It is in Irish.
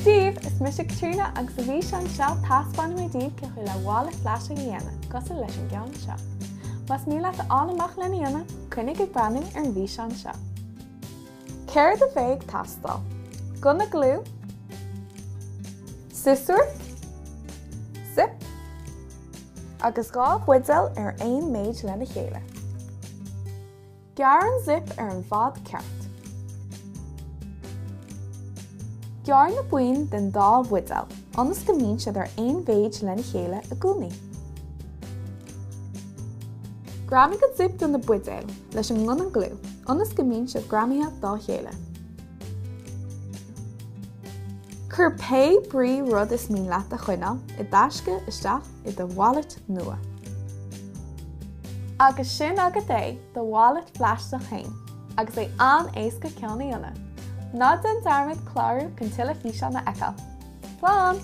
Díobh is Mr. Caitríona agus a bhí sean seo taspáin mé díobh go chuil le Vallait Phlaisteach dhéanamh cos leis an gceann seo. Mas ní leat an amach lena dhéanamh, chuinnig ag breanú ar an bhí sean seo. Céir de bhéag tastal. Gona glú, susúr, zip, agus gá bhuidal ar 1 méid lena chéile. Gear an zip ar an bhfad ceart. Gear na buin den dá bhuidal, anas go mbíonn siad ar 1 méid lena chéile a gúnaí. Gramigh an zip don na bhuidal leis an ngún an glú, anas go mbíonn siad gramithe dá chéile. Cur pe brí rud is mín leat a chuinál I dtaisce isteach I do Vallait nua. Agus sin agad é do Vallait Phlaisteach hain, agus é an éasca ceanna dhéanamh. Ná den darmid clárú chun tuile físe na eiceáil. Plán!